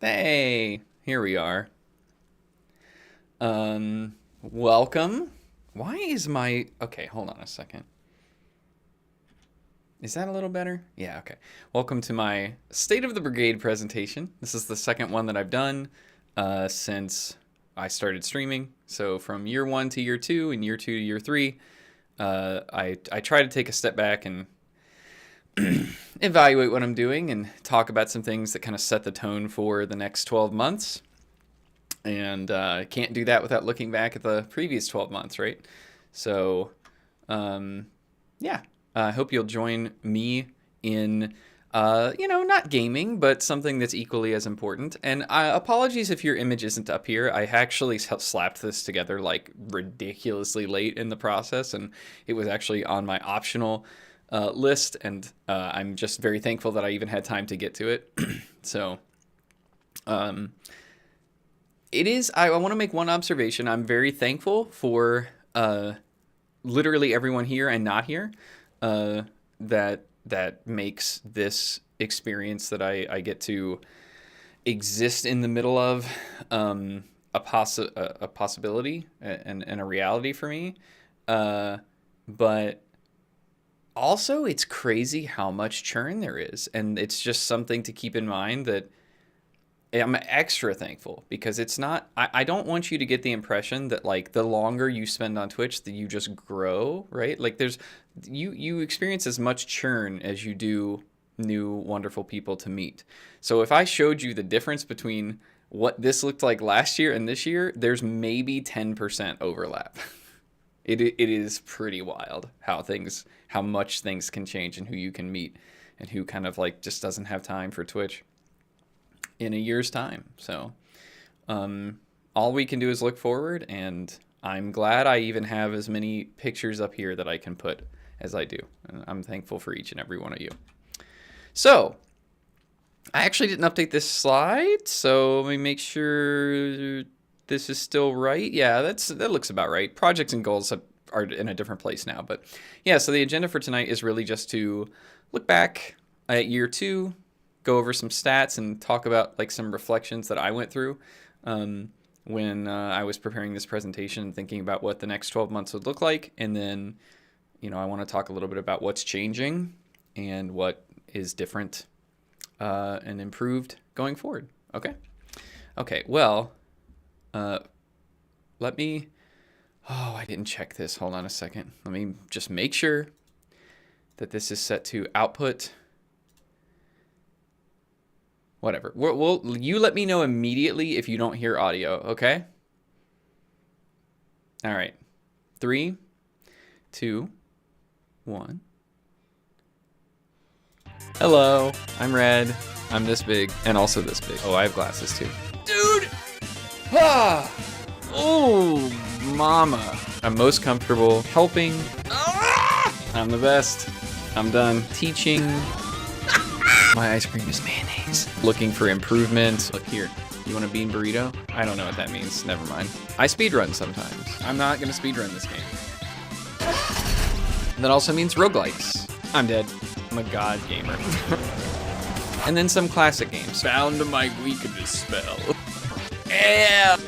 Hey, here we are. Welcome. Why is my... Okay, hold on a second. Is that a little better? Yeah, okay. Welcome to my State of the Brigade presentation. This is the second one that I've done since I started streaming. So from year 1 to year 2 and year 2 to year 3, I try to take a step back and evaluate what I'm doing and talk about some things that kind of set the tone for the next 12 months. And can't do that without looking back at the previous 12 months, right? So, yeah, I hope you'll join me in, not gaming, but something that's equally as important. And apologies if your image isn't up here. I actually slapped this together like ridiculously late in the process, and it was actually on my optional list, and I'm just very thankful that I even had time to get to it. So, it is, I want to make one observation. I'm very thankful for literally everyone here and not here that makes this experience that I get to exist in the middle of a possibility and a reality for me. But also, it's crazy how much churn there is. And it's just something to keep in mind that I'm extra thankful, because it's not, I don't want you to get the impression that like the longer you spend on Twitch that you just grow, right? Like you experience as much churn as you do new wonderful people to meet. So if I showed you the difference between what this looked like last year and this year, there's maybe 10% overlap. It is pretty wild how much things can change and who you can meet and who kind of like just doesn't have time for Twitch in a year's time. So all we can do is look forward, and I'm glad I even have as many pictures up here that I can put as I do. And I'm thankful for each and every one of you. So I actually didn't update this slide, so let me make sure this is still right. Yeah, that looks about right. Projects and goals are in a different place now, but yeah, so the agenda for tonight is really just to look back at year 2, go over some stats, and talk about like some reflections that I went through when I was preparing this presentation and thinking about what the next 12 months would look like. And then, I want to talk a little bit about what's changing and what is different and improved going forward. Okay, well, let me, I didn't check this. Hold on a second. Let me just make sure that this is set to output. Whatever. You let me know immediately if you don't hear audio, okay? All right. 3, 2, 1. Hello, I'm Red. I'm this big and also this big. Oh, I have glasses too. Dude! Ah! Oh, mama. I'm most comfortable helping. Ah! I'm the best. I'm done teaching. My ice cream is mayonnaise. Looking for improvement. Look here. You want a bean burrito? I don't know what that means. Never mind. I speedrun sometimes. I'm not going to speedrun this game. That also means roguelikes. I'm dead. I'm a god gamer. And then some classic games. Bound my weakness spell. Yeah.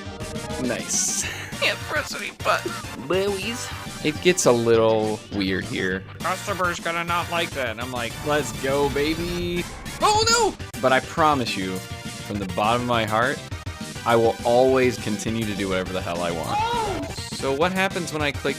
Nice. Can't press any button. Buoys. It gets a little weird here. Customer's gonna not like that. And I'm like, let's go, baby. Oh, no! But I promise you, from the bottom of my heart, I will always continue to do whatever the hell I want. Oh! So what happens when I click...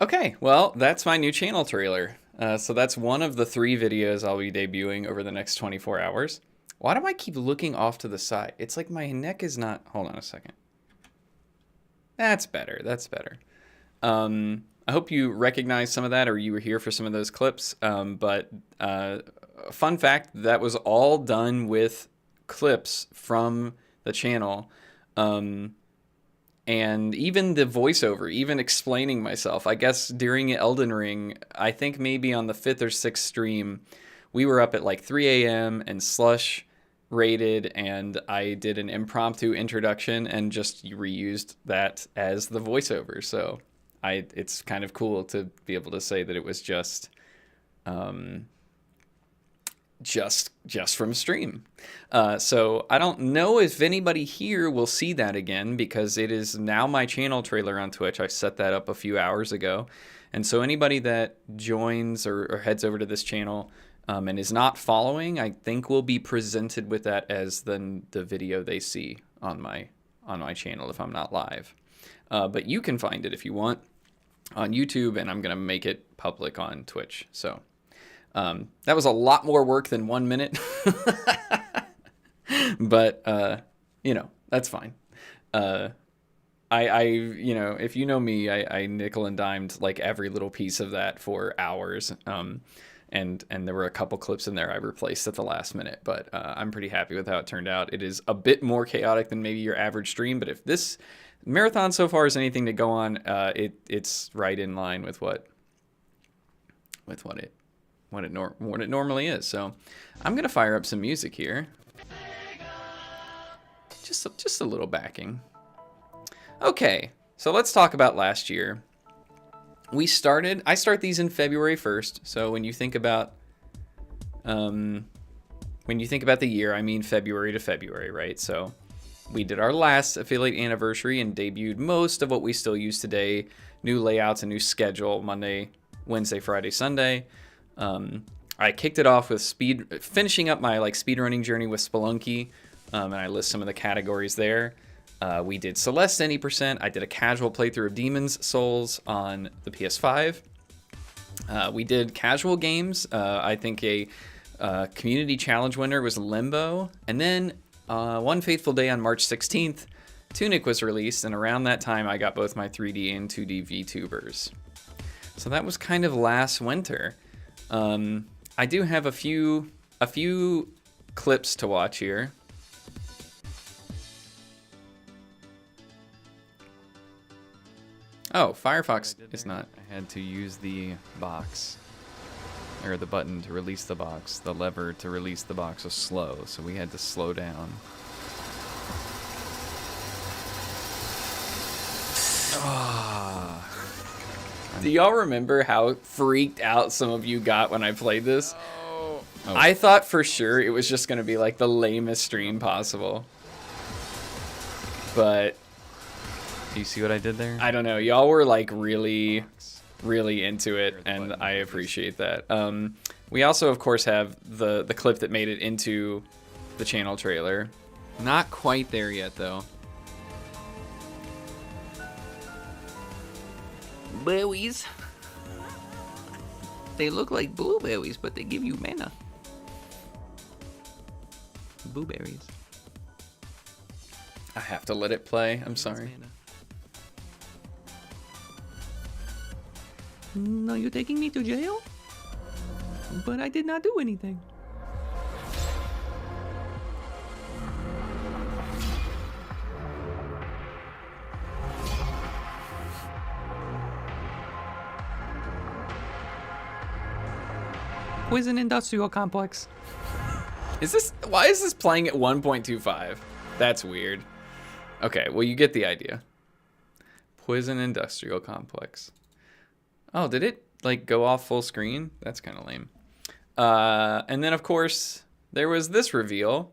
Okay, well, that's my new channel trailer. So that's one of the 3 videos I'll be debuting over the next 24 hours. Why do I keep looking off to the side? It's like my neck is not... Hold on a second. That's better. That's better. I hope you recognize some of that, or you were here for some of those clips. But fun fact, that was all done with clips from the channel. And even the voiceover, even explaining myself, I guess during Elden Ring, I think maybe on the 5th or 6th stream, we were up at like 3 a.m. and Slush rated, and I did an impromptu introduction and just reused that as the voiceover. So it's kind of cool to be able to say that it was just from stream. So I don't know if anybody here will see that again, because it is now my channel trailer on Twitch. I set that up a few hours ago. And so anybody that joins or heads over to this channel and is not following, I think will be presented with that as the video they see on my channel if I'm not live. But you can find it if you want on YouTube, and I'm going to make it public on Twitch. So that was a lot more work than 1 minute. But, you know, that's fine. You know, if you know me, I nickel and dimed like every little piece of that for hours. And there were a couple clips in there I replaced at the last minute, but I'm pretty happy with how it turned out. It is a bit more chaotic than maybe your average stream, but if this marathon so far is anything to go on, it's right in line with what it normally is. So I'm gonna fire up some music here, just a little backing. Okay, so let's talk about last year. I start these in February 1st. So when you think about the year, I mean February to February, right? So we did our last affiliate anniversary and debuted most of what we still use today. New layouts, a new schedule, Monday, Wednesday, Friday, Sunday. I kicked it off with finishing up my speedrunning journey with Spelunky, and I list some of the categories there. We did Celeste any percent. I did a casual playthrough of Demon's Souls on the PS5. We did casual games. I think a community challenge winner was Limbo. And then one fateful day on March 16th, Tunic was released. And around that time, I got both my 3D and 2D VTubers. So that was kind of last winter. I do have a few clips to watch here. Oh, Firefox is not. I had to use the box, or the button to release the box. The lever to release the box was slow, so we had to slow down. Do y'all remember how freaked out some of you got when I played this? Oh. I thought for sure it was just going to be like the lamest stream possible. But do you see what I did there? I don't know. Y'all were like really into it, and I appreciate that. We also, of course, have the clip that made it into the channel trailer. Not quite there yet, though. Berries. They look like blueberries, but they give you mana. Blueberries. I have to let it play. I'm sorry. No, you're taking me to jail? But I did not do anything. Poison Industrial Complex. Why is this playing at 1.25? That's weird. Okay, well, you get the idea. Poison Industrial Complex. Oh, did it go off full screen? That's kind of lame. And then, of course, there was this reveal,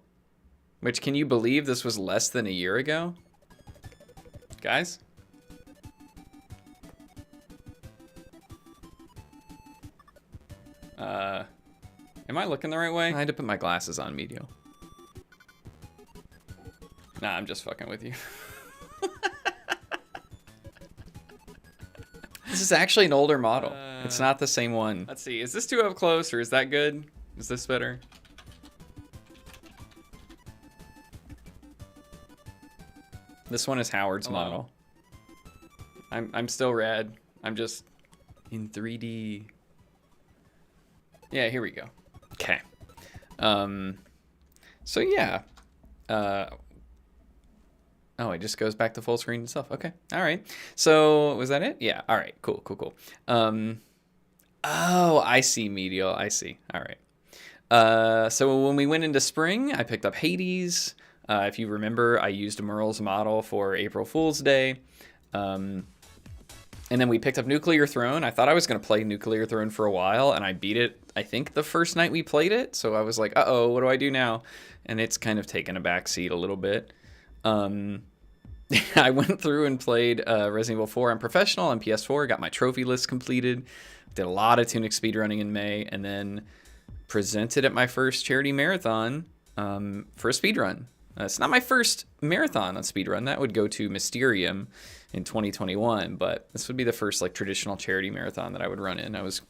which, can you believe this was less than a year ago? Guys? Am I looking the right way? I had to put my glasses on, Medio. Nah, I'm just fucking with you. This is actually an older model. It's not the same one. Let's see. Is this too up close, or is that good? Is this better? This one is Howard's model. I'm still rad. I'm just in 3D. Yeah, here we go. Okay. So yeah. Oh, it just goes back to full screen and stuff. Okay. All right. So was that it? Yeah. All right. Cool. Oh, I see, Medial. I see. All right. So when we went into spring, I picked up Hades. If you remember, I used Merle's model for April Fool's Day. And then we picked up Nuclear Throne. I thought I was going to play Nuclear Throne for a while, and I beat it, I think, the first night we played it. So I was like, uh-oh, what do I do now? And it's kind of taken a back seat a little bit. I went through and played Resident Evil 4 on Professional on PS4, got my trophy list completed, did a lot of Tunic speedrunning in May, and then presented at my first charity marathon for a speedrun. It's not my first marathon on speedrun. That would go to Mysterium in 2021, but this would be the first like traditional charity marathon that I would run in. I was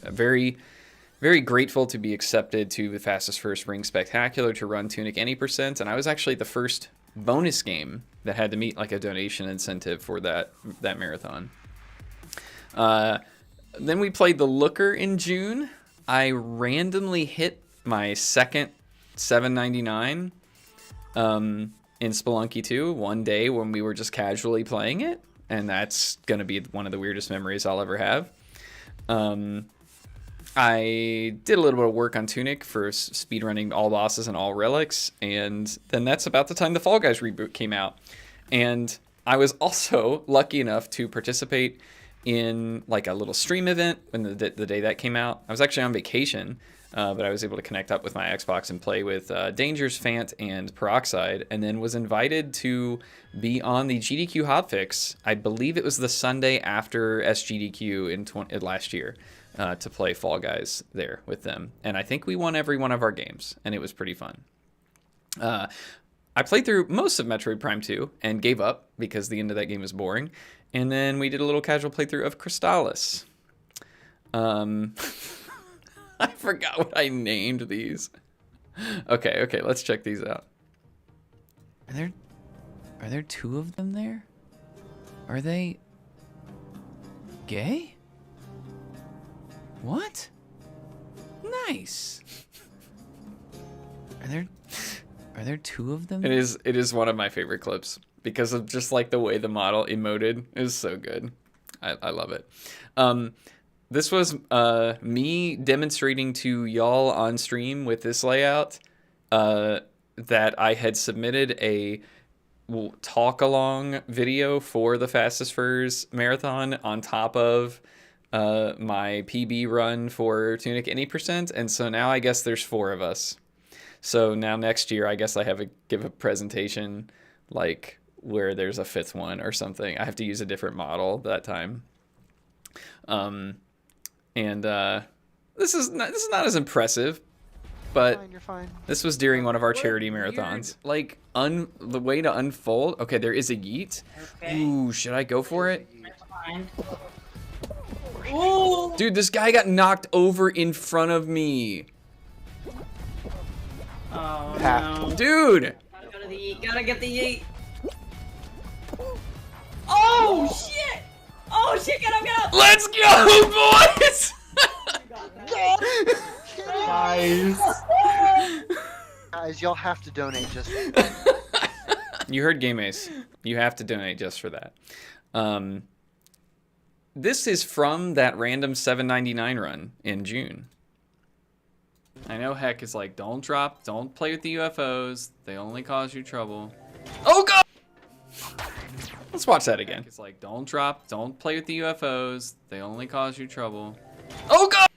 very, very grateful to be accepted to the Fastest First Ring Spectacular to run Tunic any percent, and I was actually the first bonus game that had to meet like a donation incentive for that marathon. Then we played the Looker in June. I randomly hit my second 799 in Spelunky 2 one day when we were just casually playing it, and that's gonna be one of the weirdest memories I'll ever have. I did a little bit of work on Tunic for speedrunning all bosses and all relics, and then that's about the time the Fall Guys reboot came out. And I was also lucky enough to participate in like a little stream event when the day that came out. I was actually on vacation, but I was able to connect up with my Xbox and play with Dangers, Fant, and Peroxide, and then was invited to be on the GDQ hotfix. I believe it was the Sunday after SGDQ in last year. To play Fall Guys there with them. And I think we won every one of our games, and it was pretty fun. I played through most of Metroid Prime 2 and gave up because the end of that game was boring. And then we did a little casual playthrough of Crystallis. I forgot what I named these. Okay, let's check these out. Are there two of them there? Are they gay? What? Nice. Are there two of them? It is one of my favorite clips because of just like the way the model emoted is so good. I love it. This was me demonstrating to y'all on stream with this layout that I had submitted a talk along video for the Fastest Furs marathon on top of my PB run for Tunic any percent, and so now I guess there's 4 of us. So now next year I guess I have to give a presentation like where there's a 5th one or something. I have to use a different model that time. This is not as impressive, but You're fine. this was during one of our charity marathons. Like the way to unfold. Okay, there is a yeet. Okay. Ooh, should I go for it? Fine. Ooh! Dude, this guy got knocked over in front of me. Oh Pat. no. Dude! Gotta go to the yeet. Gotta get the yeet. Oh shit! Oh shit! Get up! Get up! Let's go, boys! Guys. Guys, y'all have to donate just. You heard Game Ace. You have to donate just for that. This is from that random $7.99 run in June. I know Heck is like, don't play with the UFOs. They only cause you trouble. Oh god! Let's watch that again. It's like, don't play with the UFOs. They only cause you trouble. Oh god!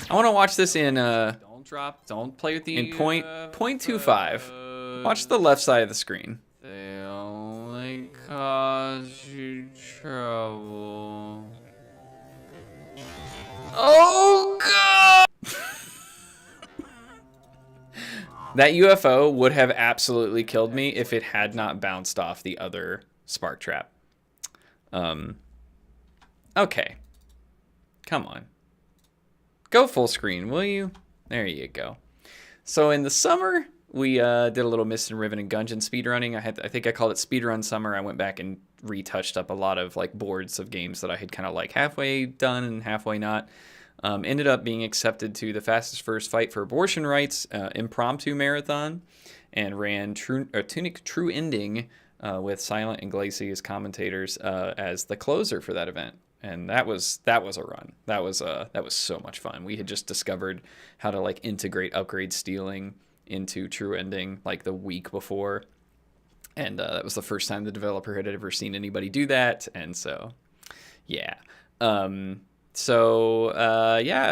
I want to watch this in don't play with the in .25. Watch the left side of the screen. They only cause you trouble. Oh god! That UFO would have absolutely killed me if it had not bounced off the other spark trap. Okay. Come on. Go full screen, will you? There you go. So in the summer, we did a little Mist and Riven and Gungeon speedrunning. I think I called it Speedrun Summer. I went back and retouched up a lot of like boards of games that I had kind of like halfway done and halfway not. Ended up being accepted to the Fastest First Fight for Abortion Rights impromptu marathon, and ran Tunic True Ending with Silent and Glacy as commentators as the closer for that event. And that was a run. That was so much fun. We had just discovered how to like integrate upgrade stealing into True Ending like the week before. And that was the first time the developer had ever seen anybody do that. And so, yeah. Yeah,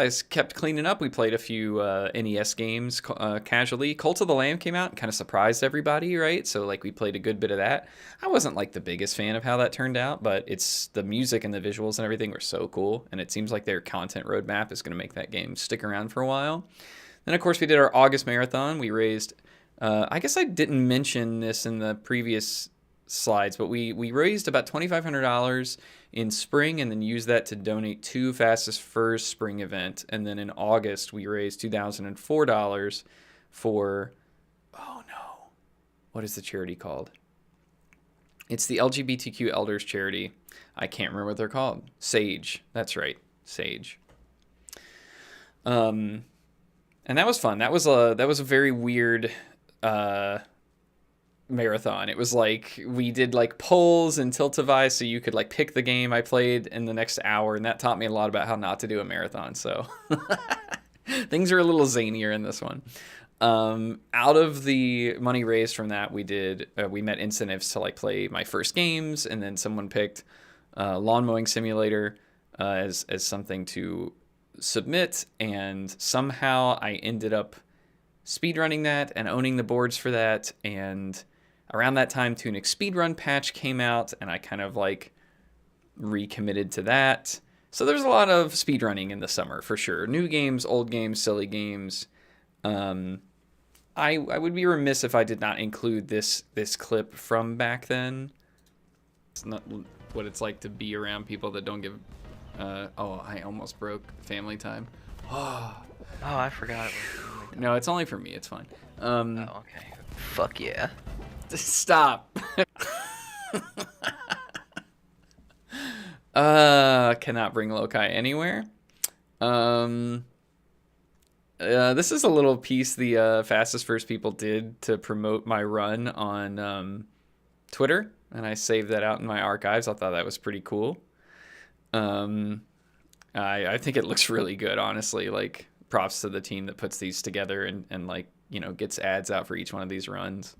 I kept cleaning up. We played a few NES games casually. Cult of the Lamb came out and kind of surprised everybody, right? So like we played a good bit of that. I wasn't like the biggest fan of how that turned out, but it's the music and the visuals and everything were so cool. And it seems like their content roadmap is going to make that game stick around for a while. Then of course we did our August marathon. We raised, I guess I didn't mention this in the previous slides, but we raised about $2,500 in spring and then used that to donate to Fastest Furs spring event. And then in August, we raised $2,004 for, oh no, what is the charity called? It's the LGBTQ Elders charity. I can't remember what they're called. Sage. That's right. Sage. And that was fun. That was a very weird, marathon. It was like we did like polls and Tiltify, so you could like pick the game I played in the next hour, and that taught me a lot about how not to do a marathon. So things are a little zanier in this one. Out of the money raised from that, we met incentives to like play my first games, and then someone picked Lawn Mowing Simulator as something to submit, and somehow I ended up speedrunning that and owning the boards for that. And around that time, Tunic Speedrun patch came out, and I kind of like recommitted to that. So there's a lot of speedrunning in the summer for sure. New games, old games, silly games. I would be remiss if I did not include this clip from back then. It's not what it's like to be around people that don't give. Oh, I almost broke family time. Oh, I forgot. No, it's only for me. It's fine. Oh, okay. Fuck yeah. Stop. Cannot bring Loci anywhere. This is a little piece the Fastest First people did to promote my run on Twitter, and I saved that out in my archives. I thought that was pretty cool. I think it looks really good, honestly. Like, props to the team that puts these together and like, you know, gets ads out for each one of these runs.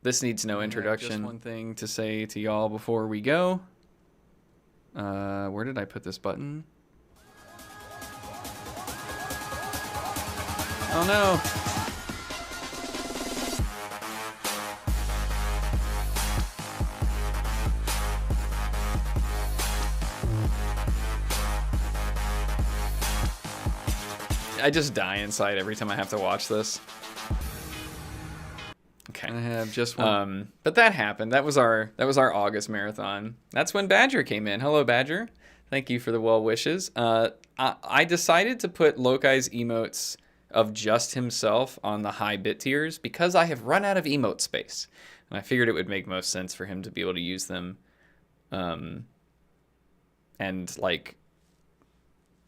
This needs no introduction. Just one thing to say to y'all before we go. Where did I put this button? Oh no. I just die inside every time I have to watch this. Okay. I have just one. But that happened. That was our August marathon. That's when Badger came in. Hello, Badger. Thank you for the well wishes. I decided to put Loci's emotes of just himself on the high bit tiers because I have run out of emote space, and I figured it would make most sense for him to be able to use them. And like,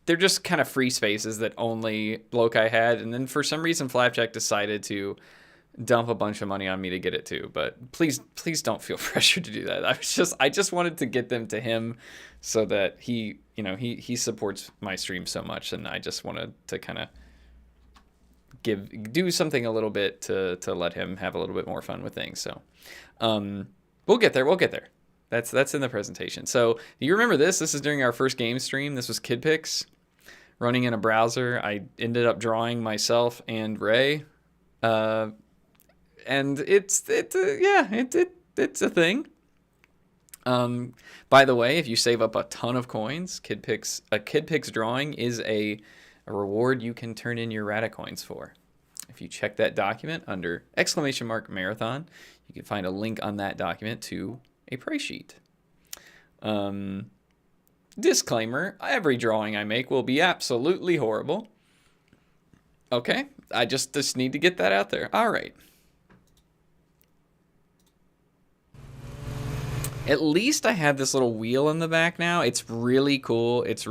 they're just kind of free spaces that only Loci had, and then for some reason Flapjack decided to dump a bunch of money on me to get it too. But please don't feel pressured to do that. I just wanted to get them to him so that he, you know, he supports my stream so much, and I just wanted to kind of do something a little bit to let him have a little bit more fun with things. So we'll get there. That's in the presentation. So you remember this is during our first game stream. This was Kid Pix running in a browser. I ended up drawing myself and Ray, and it's a thing. By the way, if you save up a ton of coins, a Kid Pix drawing is a reward you can turn in your Rata coins for. If you check that document under !marathon, you can find a link on that document to a price sheet. Disclaimer, every drawing I make will be absolutely horrible. Okay, I just need to get that out there. All right. At least I have this little wheel in the back now. It's really cool. It's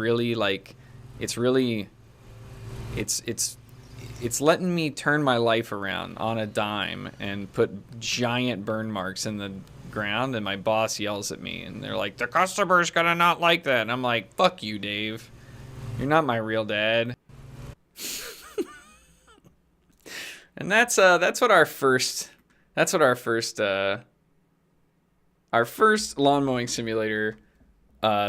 letting me turn my life around on a dime and put giant burn marks in the ground, and my boss yells at me and they're like, the customer's gonna not like that, and I'm like, fuck you, Dave, you're not my real dad. And that's what our first lawn mowing simulator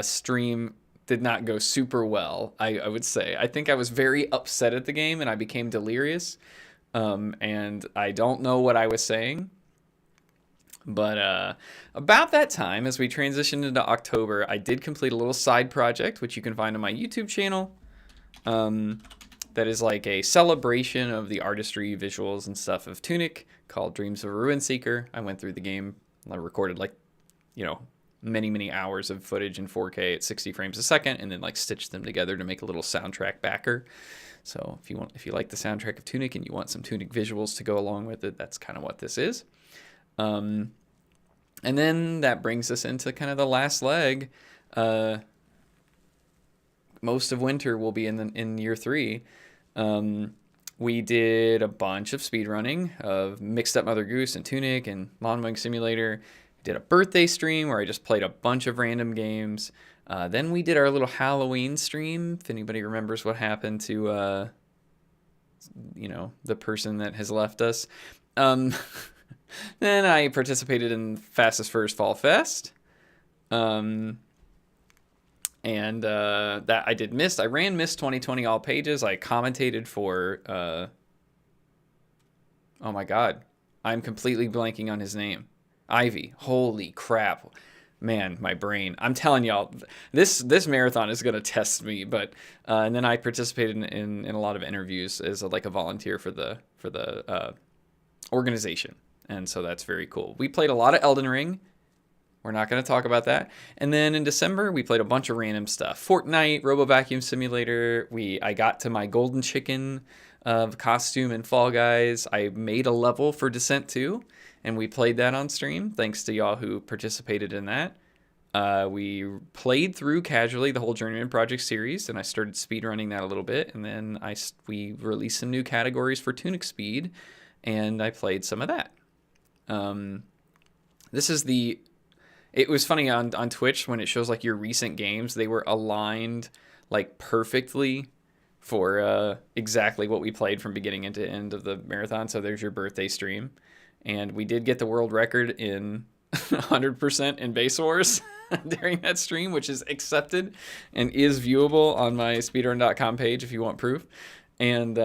stream did not go super well. I would say. I think I was very upset at the game and I became delirious. And I don't know what I was saying. But about that time, as we transitioned into October, I did complete a little side project, which you can find on my YouTube channel. That is like a celebration of the artistry, visuals, and stuff of Tunic called Dreams of a Ruin Seeker. I went through the game. I recorded like, many hours of footage in 4K at 60 frames a second, and then like stitched them together to make a little soundtrack backer. So if you like the soundtrack of Tunic and you want some Tunic visuals to go along with it, that's kind of what this is. And then that brings us into kind of the last leg. Most of winter will be in year 3. We did a bunch of speedrunning of Mixed Up Mother Goose and Tunic and Lawn Mowing Simulator. Did a birthday stream where I just played a bunch of random games. Then we did our little Halloween stream. If anybody remembers what happened to, the person that has left us. Then I participated in Fastest First Fall Fest. And that I did Mist. I ran Mist 2020 all pages. I commentated for, oh my God, I'm completely blanking on his name. Ivy. Holy crap. Man, my brain. I'm telling y'all, this marathon is going to test me. But and then I participated in a lot of interviews as a volunteer for the organization. And so that's very cool. We played a lot of Elden Ring. We're not going to talk about that. And then in December, we played a bunch of random stuff. Fortnite, Robo Vacuum Simulator. I got to my golden chicken costume in Fall Guys. I made a level for Descent 2, and we played that on stream. Thanks to y'all who participated in that. We played through casually the whole Journeyman Project series, and I started speedrunning that a little bit. And then we released some new categories for Tunic Speed, and I played some of that. It was funny on Twitch when it shows like your recent games, they were aligned like perfectly for exactly what we played from beginning into end of the marathon. So there's your birthday stream. And we did get the world record in 100% in Base Wars during that stream, which is accepted and is viewable on my speedrun.com page if you want proof. And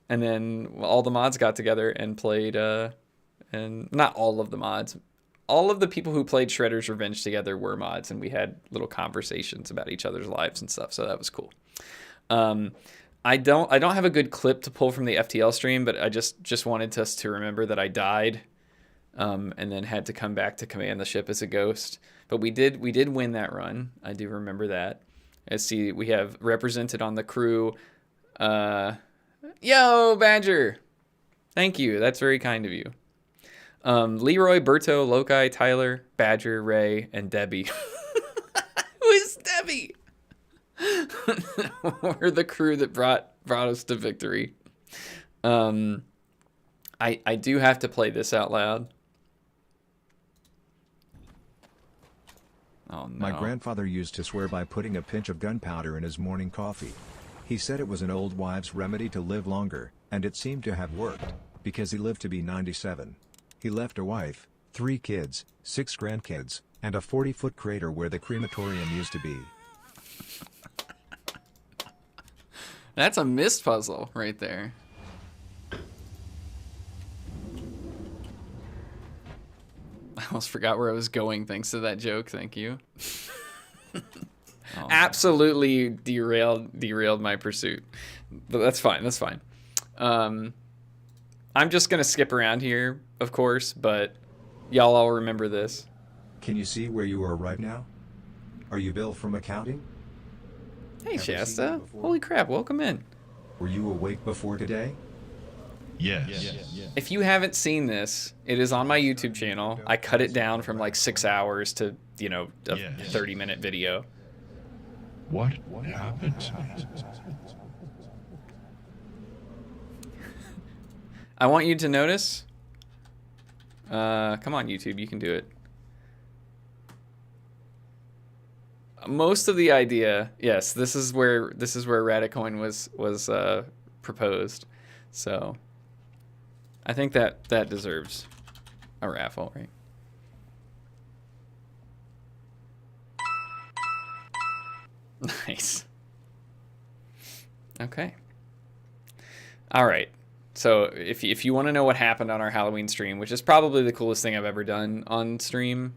then all the mods got together and played, and not all of the mods, all of the people who played Shredder's Revenge together were mods, and we had little conversations about each other's lives and stuff. So that was cool. I don't have a good clip to pull from the FTL stream, but I just wanted us to remember that I died, and then had to come back to command the ship as a ghost. But we did win that run. I do remember that. We have represented on the crew. Yo, Badger. Thank you. That's very kind of you. Leroy, Berto, Lokai, Tyler, Badger, Ray, and Debbie. Who is Debbie? We're the crew that brought us to victory. I do have to play this out loud. Oh no. My grandfather used to swear by putting a pinch of gunpowder in his morning coffee. He said it was an old wives' remedy to live longer, and it seemed to have worked, because he lived to be 97. He left a wife, 3 kids, 6 grandkids, and a 40-foot crater where the crematorium used to be. That's a Mist puzzle right there. I almost forgot where I was going thanks to that joke. Thank you. Oh, absolutely derailed my pursuit. But that's fine. That's fine. I'm just going to skip around here, of course, but y'all all remember this. Can you see where you are right now? Are you Bill from accounting? Hey, Shasta. Holy crap, welcome in. Were you awake before today? Yes. If you haven't seen this, it is on my YouTube channel. I cut it down from like 6 hours to, a 30-minute video. What happened? I want you to notice. Come on, YouTube, you can do it. Most of the idea, yes, this is where Radicoin was proposed. So I think that deserves a raffle, right? Nice. Okay. All right. So if you want to know what happened on our Halloween stream, which is probably the coolest thing I've ever done on stream,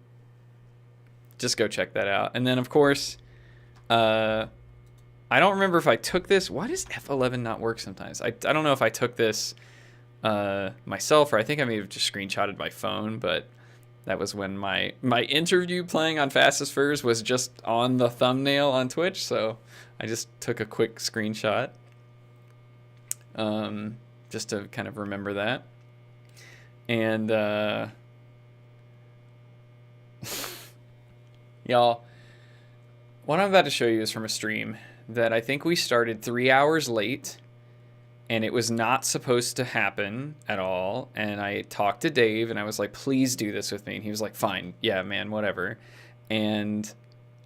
just go check that out. And then, of course, I don't remember if I took this. Why does F11 not work sometimes? I don't know if I took this myself, or I think I may have just screenshotted my phone, but that was when my interview playing on Fastest Furs was just on the thumbnail on Twitch, so I just took a quick screenshot just to kind of remember that. And y'all, what I'm about to show you is from a stream that I think we started 3 hours late, and it was not supposed to happen at all. And I talked to Dave, and I was like, please do this with me. And he was like, fine. Yeah, man, whatever. And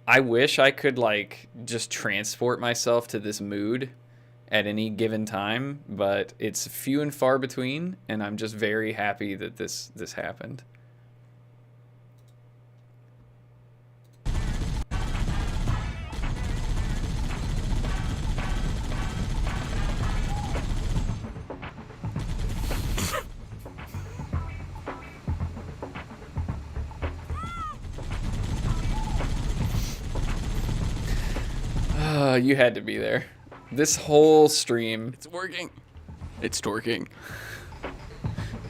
I wish I could, like, just transport myself to this mood at any given time, but it's few and far between, and I'm just very happy that this happened. You had to be there. This whole stream. It's working. It's twerking.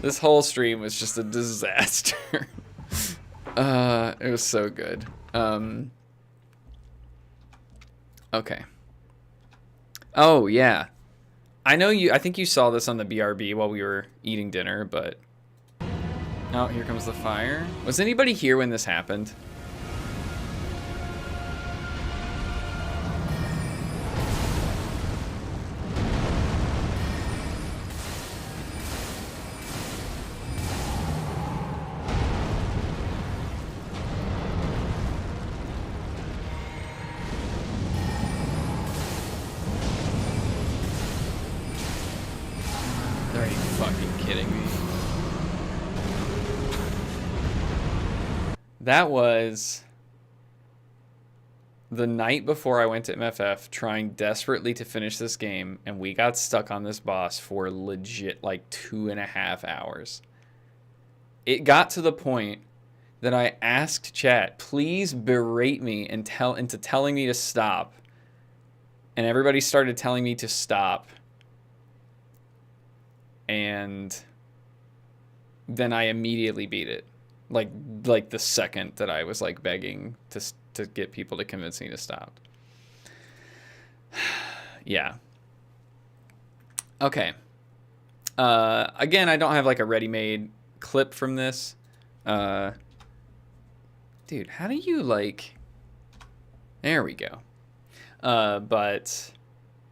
This whole stream was just a disaster. It was so good. Okay. Oh, yeah. I know you, I think you saw this on the BRB while we were eating dinner, but... Oh, here comes the fire. Was anybody here when this happened? Are you fucking kidding me? That was the night before I went to MFF, trying desperately to finish this game, and we got stuck on this boss for legit like 2.5 hours. It got to the point that I asked chat, please berate me into telling me to stop. And everybody started telling me to stop. And then I immediately beat it. Like the second that I was like begging to get people to convince me to stop. Yeah. Okay. Again, I don't have like a ready-made clip from this. Dude, how do you like... There we go. But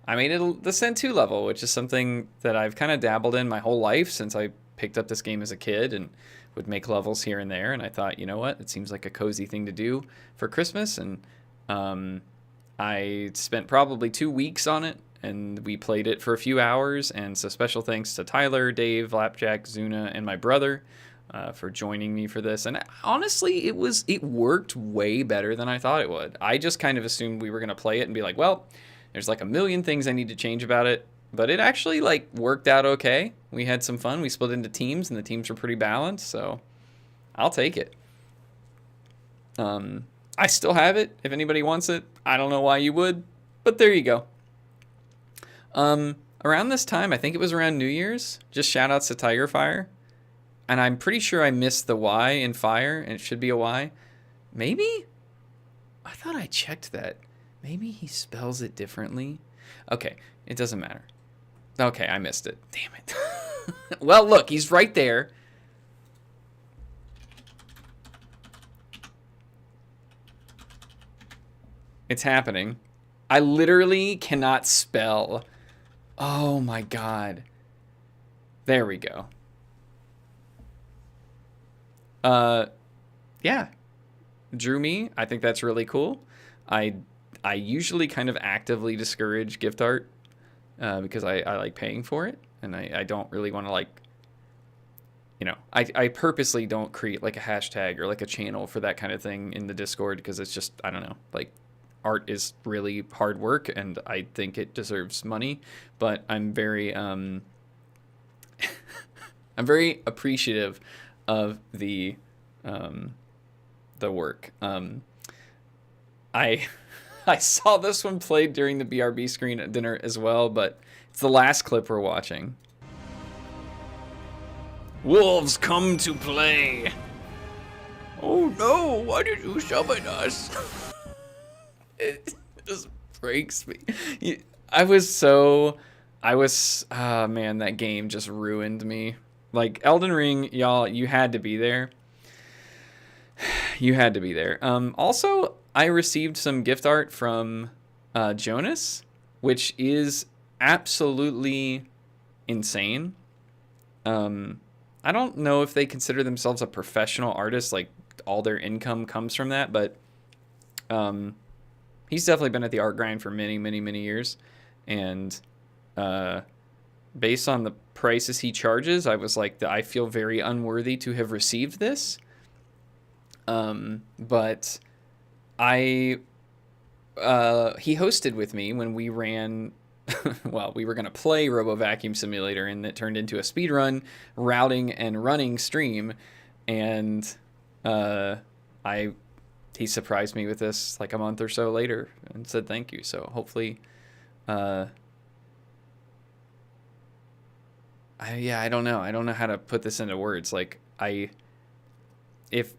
I made it the Ascent 2 level, which is something that I've kind of dabbled in my whole life since I picked up this game as a kid and would make levels here and there. And I thought, you know what? It seems like a cozy thing to do for Christmas. And I spent probably 2 weeks on it, and we played it for a few hours. And so special thanks to Tyler, Dave, Lapjack, Zuna, and my brother for joining me for this. And honestly, it worked way better than I thought it would. I just kind of assumed we were going to play it and be like, well, there's like a million things I need to change about it. But it actually like worked out okay. We had some fun. We split into teams, and the teams were pretty balanced. So I'll take it. I still have it if anybody wants it. I don't know why you would, but there you go. Around this time, I think it was around New Year's, just shout outs to Tiger Fire. And I'm pretty sure I missed the Y in fire, and it should be a Y. Maybe? I thought I checked that. Maybe he spells it differently. Okay, it doesn't matter. Okay, I missed it. Damn it. Well, look, he's right there. It's happening. I literally cannot spell. Oh my god. There we go. Yeah. Drew me. I think that's really cool. I usually kind of actively discourage gift art because I like paying for it, and I don't really want to like you know, I purposely don't create like a hashtag or like a channel for that kind of thing in the Discord because it's just, I don't know, like art is really hard work and I think it deserves money, but I'm very I'm very appreciative of the work. I I saw this one played during the BRB screen at dinner as well, but it's the last clip we're watching. Wolves come to play. Oh no, why did you summon us? It just breaks me. Man, that game just ruined me. Like, Elden Ring, y'all, you had to be there. You had to be there. Also, I received some gift art from Jonas, which is absolutely insane. I don't know if they consider themselves a professional artist, like all their income comes from that, but he's definitely been at the art grind for many, many, many years. And based on the prices he charges, I was like, I feel very unworthy to have received this. But he hosted with me when we ran, well, we were going to play Robo Vacuum Simulator, and it turned into a speedrun, routing and running stream. And, he surprised me with this like a month or so later and said thank you. So hopefully, I don't know. I don't know how to put this into words. Like, if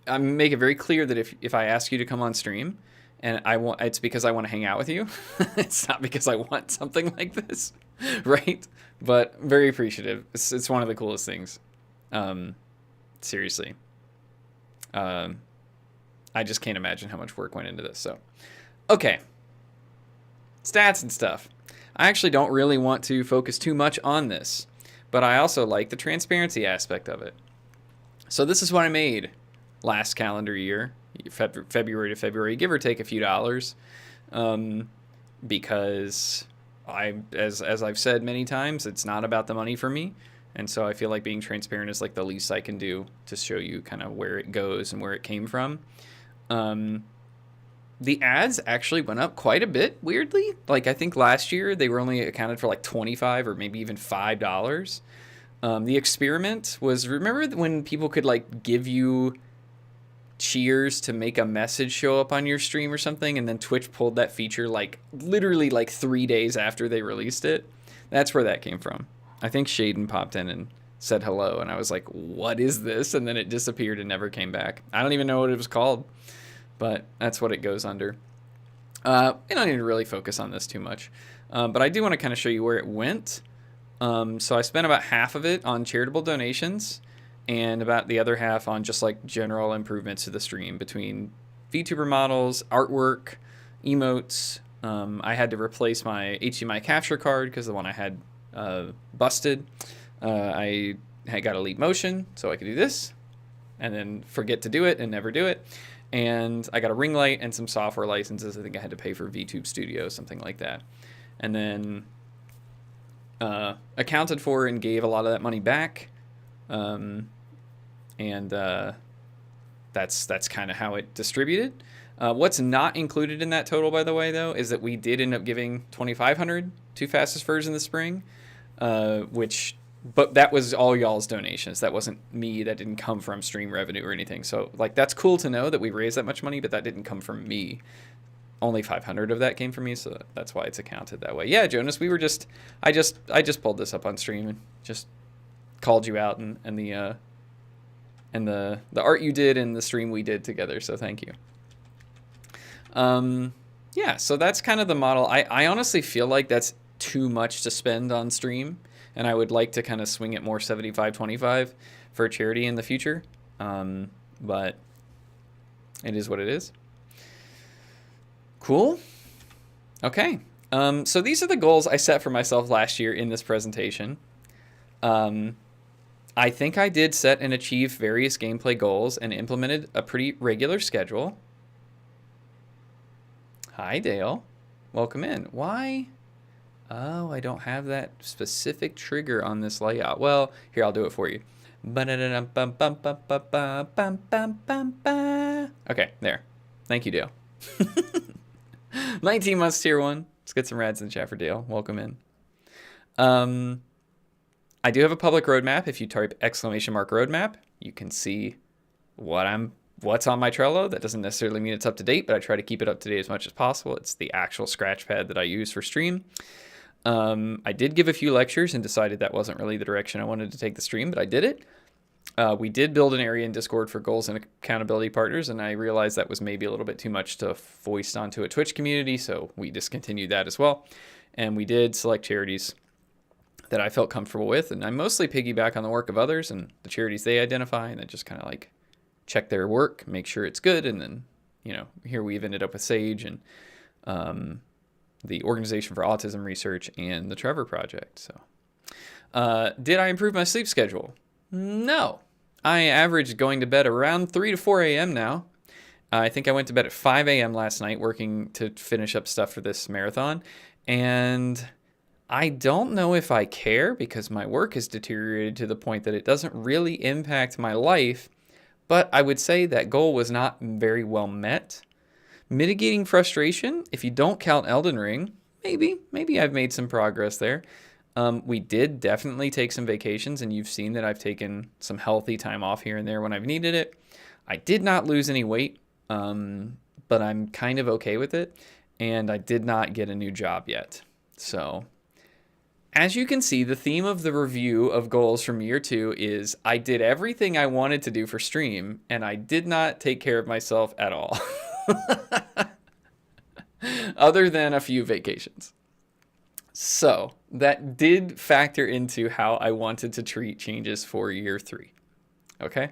I make it very clear that if I ask you to come on stream and it's because I want to hang out with you. It's not because I want something like this, right? But very appreciative. It's one of the coolest things. Seriously. I just can't imagine how much work went into this. So, okay. Stats and stuff. I actually don't really want to focus too much on this, but I also like the transparency aspect of it. So this is what I made last calendar year, February to February, give or take a few dollars, because as I've said many times, it's not about the money for me, and so I feel like being transparent is like the least I can do to show you kind of where it goes and where it came from. The ads actually went up quite a bit, weirdly. Like, I think last year they were only accounted for like $25 or maybe even $5. The experiment was, remember when people could like give you cheers to make a message show up on your stream or something, and then Twitch pulled that feature like literally like 3 days after they released it? That's where that came from. I think Shaden popped in and said hello, and I was like, what is this? And then it disappeared and never came back. I don't even know what it was called, but that's what it goes under. I don't need to really focus on this too much, but I do want to kind of show you where it went. So I spent about half of it on charitable donations and about the other half on just like general improvements to the stream between VTuber models, artwork, emotes. I had to replace my HDMI capture card because the one I had busted. I had got Elite Motion so I could do this and then forget to do it and never do it. And I got a ring light and some software licenses. I think I had to pay for VTube Studio, something like that. And then accounted for and gave a lot of that money back. That's kind of how it distributed. What's not included in that total, by the way, though, is that we did end up giving $2,500 to Fastest Furs in the spring, but that was all y'all's donations. That wasn't me. That didn't come from stream revenue or anything. So, like, that's cool to know that we raised that much money, but that didn't come from me. Only 500 of that came from me, so that's why it's accounted that way. Yeah, Jonas, I just pulled this up on stream and just called you out and the art you did and the stream we did together. So thank you. Yeah, so that's kind of the model. I honestly feel like that's too much to spend on stream, and I would like to kind of swing it more 75-25 for charity in the future. But it is what it is. Cool. Okay. So these are the goals I set for myself last year in this presentation. I think I did set and achieve various gameplay goals and implemented a pretty regular schedule. Hi, Dale. Welcome in. Why? Oh, I don't have that specific trigger on this layout. Well, here, I'll do it for you. Okay, there. Thank you, Dale. 19 months tier 1. Let's get some rads in the chat for Dale. Welcome in. I do have a public roadmap. If you type !roadmap, you can see what's on my Trello. That doesn't necessarily mean it's up to date, but I try to keep it up to date as much as possible. It's the actual scratch pad that I use for stream. I did give a few lectures and decided that wasn't really the direction I wanted to take the stream, but I did it. We did build an area in Discord for goals and accountability partners, and I realized that was maybe a little bit too much to foist onto a Twitch community, so we discontinued that as well. And we did select charities that I felt comfortable with, and I mostly piggyback on the work of others and the charities they identify, and then just kind of like check their work, make sure it's good, and then, you know, here we've ended up with SAGE and the Organization for Autism Research and the Trevor Project. So, did I improve my sleep schedule? No. I averaged going to bed around 3 to 4 a.m. now. I think I went to bed at 5 a.m. last night working to finish up stuff for this marathon, and I don't know if I care because my work has deteriorated to the point that it doesn't really impact my life, but I would say that goal was not very well met. Mitigating frustration, if you don't count Elden Ring, maybe I've made some progress there. We did definitely take some vacations, and you've seen that I've taken some healthy time off here and there when I've needed it. I did not lose any weight, but I'm kind of okay with it, and I did not get a new job yet. So, as you can see, the theme of the review of goals from year 2 is I did everything I wanted to do for stream, and I did not take care of myself at all. Other than a few vacations. So, that did factor into how I wanted to treat changes for year 3. Okay?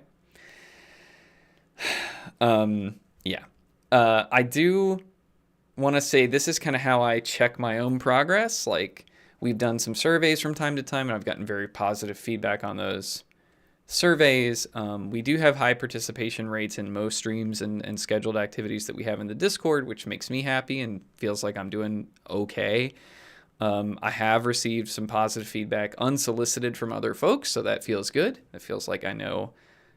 Yeah. I do want to say this is kind of how I check my own progress. Like, we've done some surveys from time to time, and I've gotten very positive feedback on those surveys. We do have high participation rates in most streams and scheduled activities that we have in the Discord, which makes me happy and feels like I'm doing okay. I have received some positive feedback unsolicited from other folks, so that feels good. It feels like I know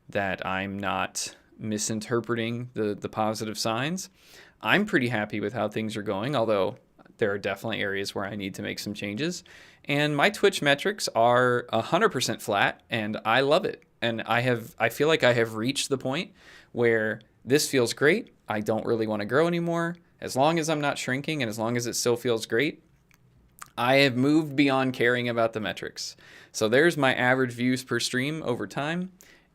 that I'm not misinterpreting the positive signs. I'm pretty happy with how things are going, although there are definitely areas where I need to make some changes. And my Twitch metrics are 100% flat, and I love it. And I feel like I have reached the point where this feels great. I don't really want to grow anymore. As long as I'm not shrinking and as long as it still feels great, I have moved beyond caring about the metrics. So there's my average views per stream over time,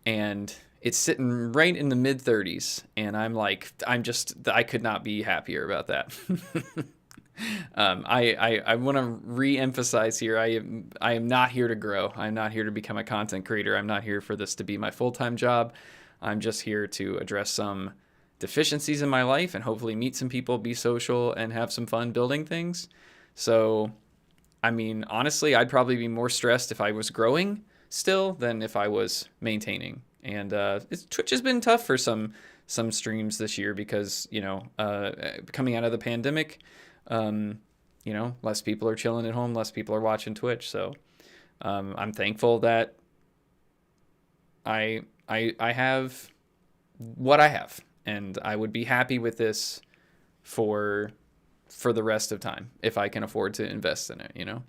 and it's sitting right in the mid 30s. And I could not be happier about that. I want to re-emphasize here, I am not here to grow. I'm not here to become a content creator. I'm not here for this to be my full-time job. I'm just here to address some deficiencies in my life and hopefully meet some people, be social, and have some fun building things. So, I mean, honestly, I'd probably be more stressed if I was growing still than if I was maintaining. And Twitch has been tough for some streams this year because, you know, coming out of the pandemic, you know, less people are chilling at home, less people are watching Twitch. So I'm thankful that I have what I have, and I would be happy with this for the rest of time if I can afford to invest in it, you know?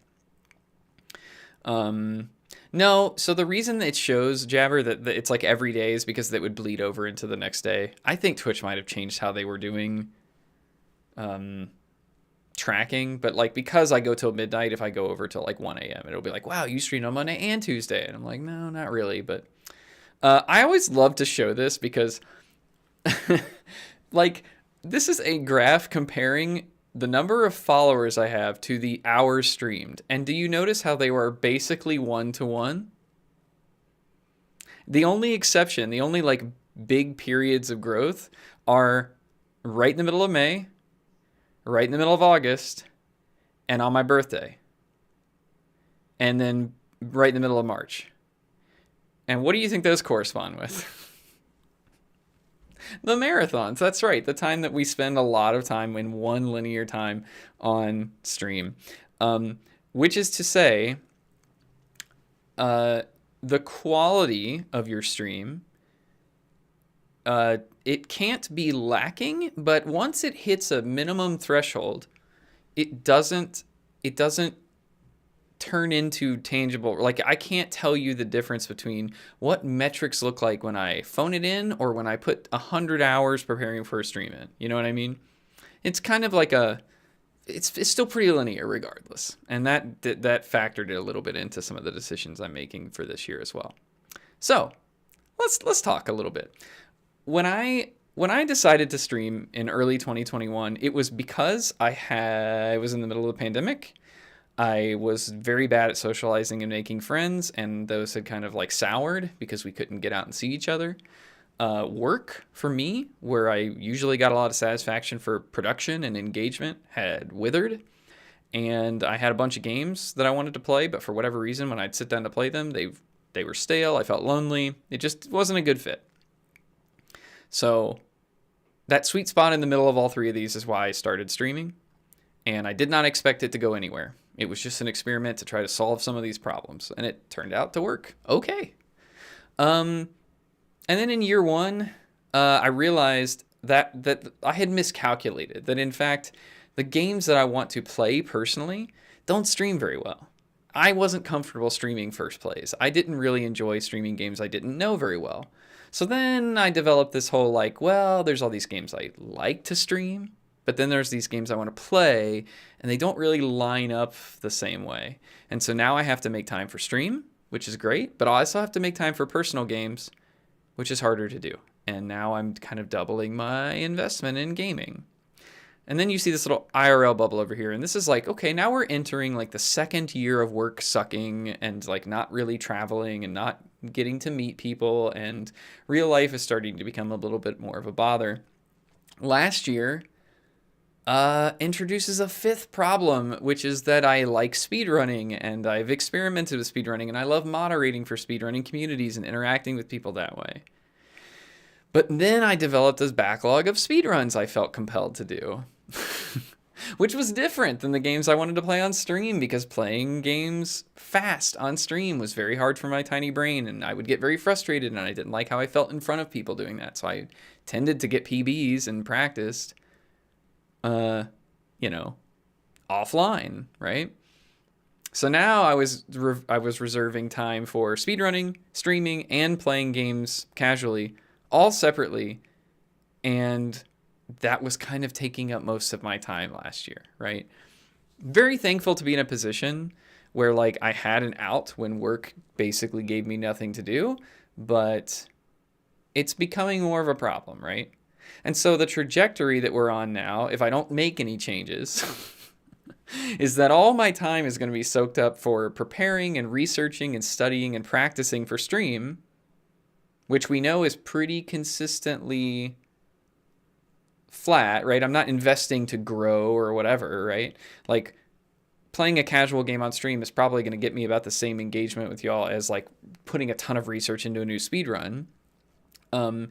No, so the reason it shows, Jabber, that it's like every day is because it would bleed over into the next day. I think Twitch might have changed how they were doing tracking, but like because I go till midnight, if I go over till like 1 a.m., it'll be like, wow, you streamed on Monday and Tuesday. And I'm like, no, not really. But I always love to show this because like this is a graph comparing the number of followers I have to the hours streamed. And do you notice how they were basically 1-to-1? The only exception, the only like big periods of growth are right in the middle of May, right in the middle of August, and on my birthday. And then right in the middle of March. And what do you think those correspond with? The marathons, that's right. The time that we spend a lot of time in one linear time on stream. Which is to say, the quality of your stream, it can't be lacking, but once it hits a minimum threshold, it doesn't turn into tangible. Like, I can't tell you the difference between what metrics look like when I phone it in or when I put 100 hours preparing for a stream in. You know what I mean? It's kind of like it's still pretty linear regardless. And that factored a little bit into some of the decisions I'm making for this year as well. So let's talk a little bit. When I decided to stream in early 2021, it was because I was in the middle of the pandemic. I was very bad at socializing and making friends, and those had kind of like soured because we couldn't get out and see each other. Work for me, where I usually got a lot of satisfaction for production and engagement, had withered. And I had a bunch of games that I wanted to play, but for whatever reason, when I'd sit down to play them, they were stale. I felt lonely. It just wasn't a good fit. So that sweet spot in the middle of all three of these is why I started streaming. And I did not expect it to go anywhere. It was just an experiment to try to solve some of these problems. And it turned out to work okay. And then in year one, I realized that I had miscalculated. That in fact, the games that I want to play personally don't stream very well. I wasn't comfortable streaming first plays. I didn't really enjoy streaming games I didn't know very well. So then I developed this whole like, well, there's all these games I like to stream, but then there's these games I want to play, and they don't really line up the same way. And so now I have to make time for stream, which is great, but I also have to make time for personal games, which is harder to do. And now I'm kind of doubling my investment in gaming. And then you see this little IRL bubble over here. And this is like, okay, now we're entering like the second year of work sucking and like not really traveling and not getting to meet people. And real life is starting to become a little bit more of a bother. Last year introduces a fifth problem, which is that I like speedrunning and I've experimented with speedrunning and I love moderating for speedrunning communities and interacting with people that way. But then I developed this backlog of speedruns I felt compelled to do. Which was different than the games I wanted to play on stream, because playing games fast on stream was very hard for my tiny brain, and I would get very frustrated, and I didn't like how I felt in front of people doing that. So I tended to get PBs and practiced, offline, right? So now I was reserving time for speedrunning, streaming, and playing games casually, all separately, and that was kind of taking up most of my time last year, right? Very thankful to be in a position where like I had an out when work basically gave me nothing to do, but it's becoming more of a problem, right? And so the trajectory that we're on now, if I don't make any changes, is that all my time is going to be soaked up for preparing and researching and studying and practicing for stream, which we know is pretty consistently flat, right? I'm not investing to grow or whatever, right? Like playing a casual game on stream is probably going to get me about the same engagement with y'all as like putting a ton of research into a new speed run. And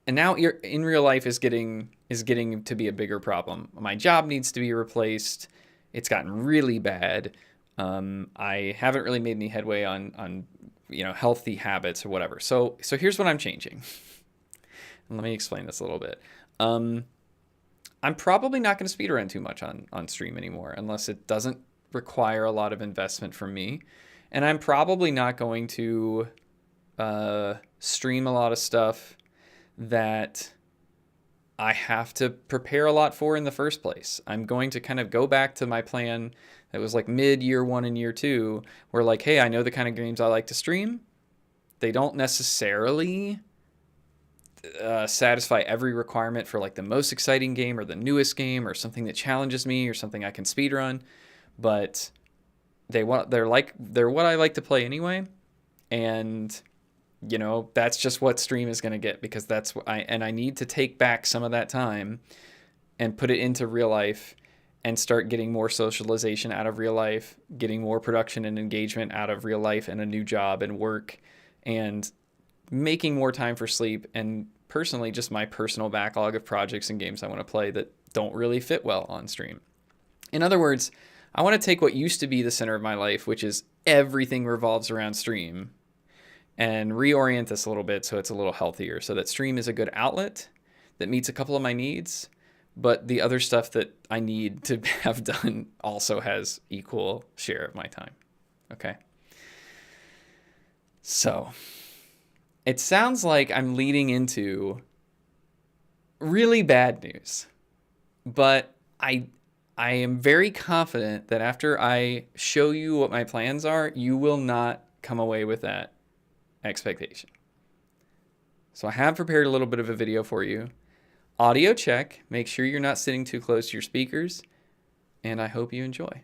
now in real life is getting to be a bigger problem. My job needs to be replaced. It's gotten really bad. I haven't really made any headway on healthy habits or whatever. So here's what I'm changing. Let me explain this a little bit. I'm probably not going to speedrun too much on stream anymore unless it doesn't require a lot of investment from me. And I'm probably not going to stream a lot of stuff that I have to prepare a lot for in the first place. I'm going to kind of go back to my plan that was like mid year one and year two, where like, hey, I know the kind of games I like to stream. They don't necessarily satisfy every requirement for like the most exciting game or the newest game or something that challenges me or something I can speedrun, but they're what I like to play anyway. And that's just what stream is going to get, because that's what I need to take back some of that time and put it into real life and start getting more socialization out of real life, getting more production and engagement out of real life and a new job and work, and making more time for sleep, and personally just my personal backlog of projects and games I want to play that don't really fit well on stream. In other words, I want to take what used to be the center of my life, which is everything revolves around stream, and reorient this a little bit so it's a little healthier, so that stream is a good outlet that meets a couple of my needs, but the other stuff that I need to have done also has equal share of my time. Okay. So it sounds like I'm leading into really bad news, but I am very confident that after I show you what my plans are, you will not come away with that expectation. So I have prepared a little bit of a video for you. Audio check. Make sure you're not sitting too close to your speakers, and I hope you enjoy.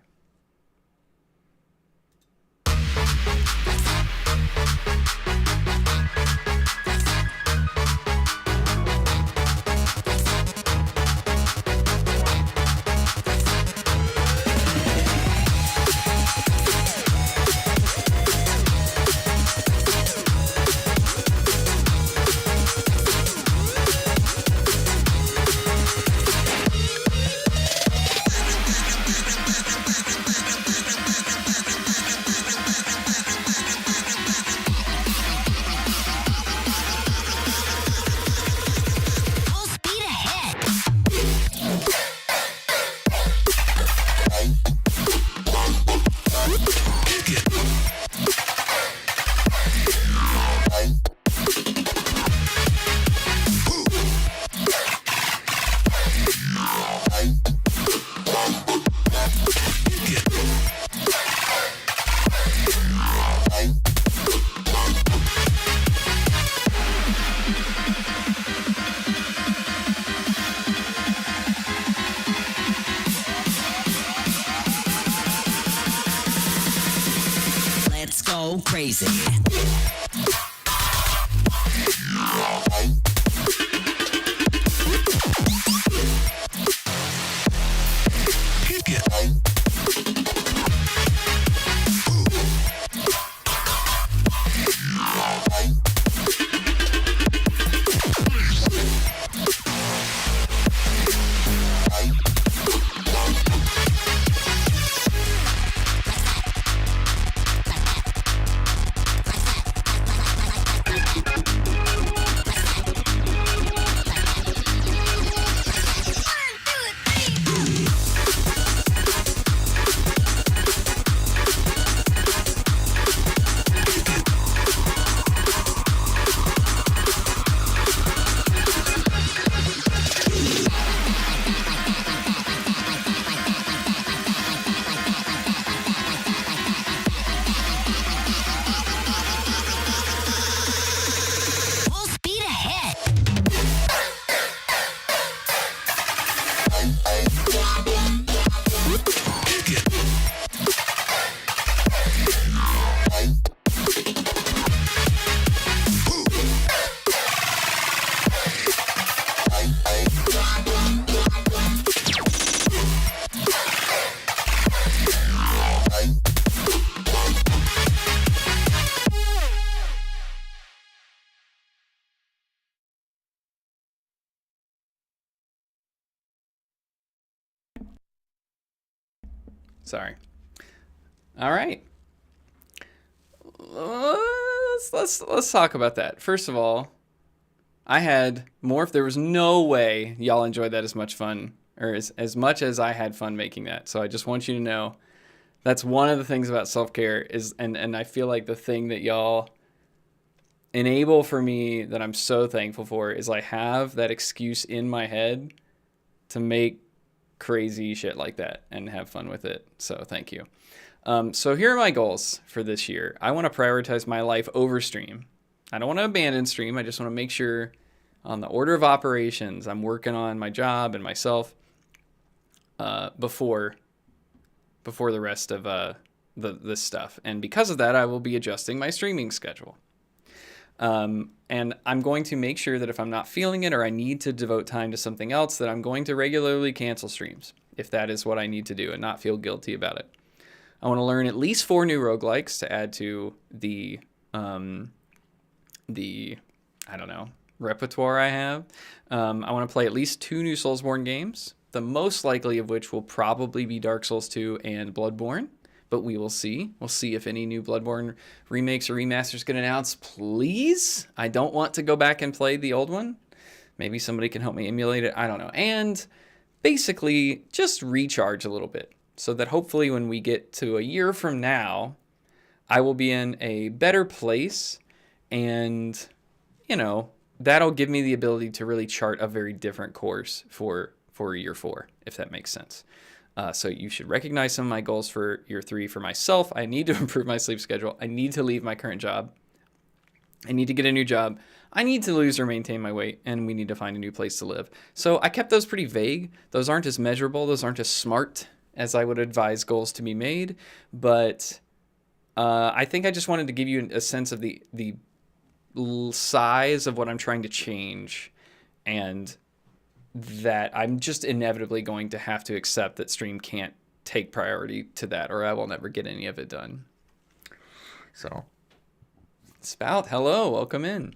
Let's go crazy. Full speed ahead. Sorry. All right. Let's talk about that. First of all, I had more. There was no way y'all enjoyed that as much fun, or as much as I had fun making that. So I just want you to know that's one of the things about self-care is, and I feel like the thing that y'all enable for me that I'm so thankful for is I have that excuse in my head to make crazy shit like that and have fun with it. So thank you. So here are my goals for this year. I want to prioritize my life over stream. I don't want to abandon stream. I just want to make sure on the order of operations, I'm working on my job and myself before the rest of this stuff. And because of that, I will be adjusting my streaming schedule. And I'm going to make sure that if I'm not feeling it or I need to devote time to something else, that I'm going to regularly cancel streams if that is what I need to do and not feel guilty about it. I want to learn at least 4 new roguelikes to add to the I don't know, repertoire I have. I want to play at least 2 new Soulsborne games. the most likely of which will probably be Dark Souls 2 and Bloodborne. But we will see. We'll see if any new Bloodborne remakes or remasters get announced. Please? I don't want to go back and play the old one. Maybe somebody can help me emulate it. I don't know. And basically, just recharge a little bit. So that hopefully when we get to a year from now, I will be in a better place. And, you know, that'll give me the ability to really chart a very different course for year 4, if that makes sense. So you should recognize some of my goals for year 3 for myself. I need to improve my sleep schedule. I need to leave my current job. I need to get a new job. I need to lose or maintain my weight, and we need to find a new place to live. So I kept those pretty vague. Those aren't as measurable. Those aren't as smart as I would advise goals to be made. But I think I just wanted to give you a sense of the size of what I'm trying to change, and that I'm just inevitably going to have to accept that stream can't take priority to that, or I will never get any of it done. So, Spout, hello, welcome in.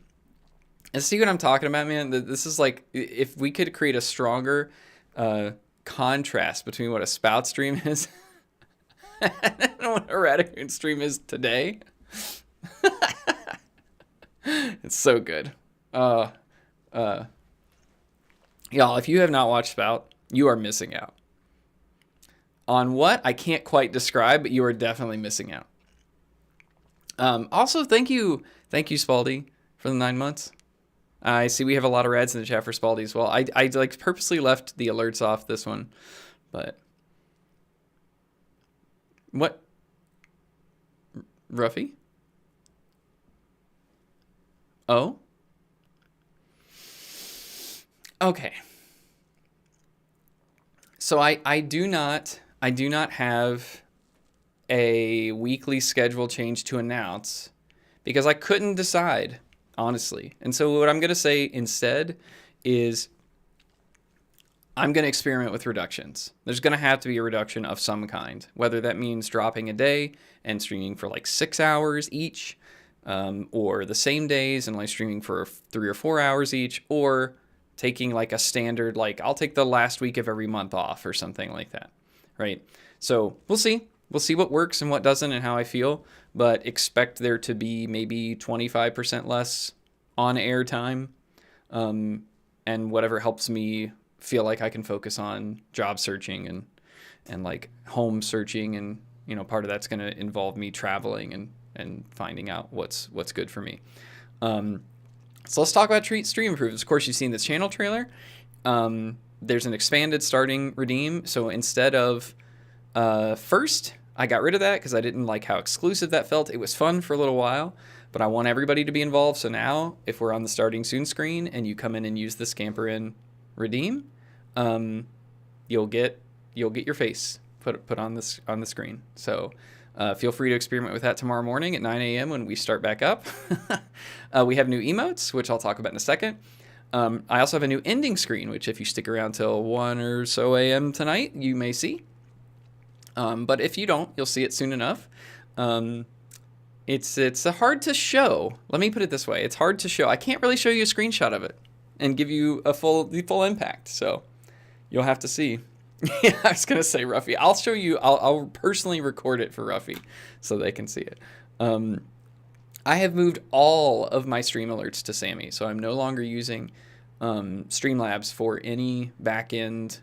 And see what I'm talking about, man? This is like, if we could create a stronger contrast between what a Spout stream is and what a Radicoon stream is today. It's so good. Y'all, if you have not watched Spout, you are missing out. On what? I can't quite describe, but you are definitely missing out. Also, thank you, Spaldy, for the 9 months. I see we have a lot of rads in the chat for Spaldy as well. I like purposely left the alerts off this one, but what? Ruffy? Oh? Okay. So I do not have a weekly schedule change to announce because I couldn't decide, honestly. And so what I'm going to say instead is I'm going to experiment with reductions. There's going to have to be a reduction of some kind, whether that means dropping a day and streaming for like 6 hours each, or the same days and only streaming for 3 or 4 hours each, or taking like a standard, like I'll take the last week of every month off or something like that, right? So we'll see. We'll see what works and what doesn't and how I feel, but expect there to be maybe 25% less on-air time, and whatever helps me feel like I can focus on job searching and like home searching, and you know, part of that's going to involve me traveling and finding out what's good for me. So let's talk about stream improvements. Of course, you've seen this channel trailer. There's an expanded starting redeem. So instead of first, I got rid of that because I didn't like how exclusive that felt. It was fun for a little while, but I want everybody to be involved. So now, if we're on the starting soon screen and you come in and use the Scamper in redeem, you'll get your face put on the screen. So feel free to experiment with that tomorrow morning at 9 a.m. when we start back up. We have new emotes, which I'll talk about in a second. I also have a new ending screen, which if you stick around till 1 or so a.m. tonight, you may see. But if you don't, you'll see it soon enough. It's hard to show. Let me put it this way. It's hard to show. I can't really show you a screenshot of it and give you the full impact. So you'll have to see. Yeah, I was going to say Ruffy. I'll show you. I'll personally record it for Ruffy so they can see it. I have moved all of my stream alerts to Sammy, so I'm no longer using Streamlabs for any backend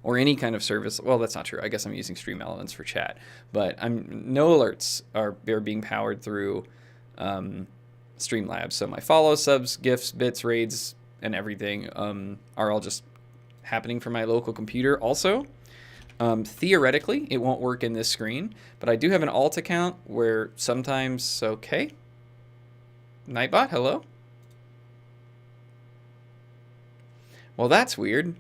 or any kind of service. Well, that's not true. I guess I'm using Stream Elements for chat, but no alerts are being powered through Streamlabs. So my follow, subs, gifts, bits, raids, and everything are all just happening from my local computer. Also, theoretically, it won't work in this screen, but I do have an alt account where sometimes, okay. Nightbot, hello? Well, that's weird.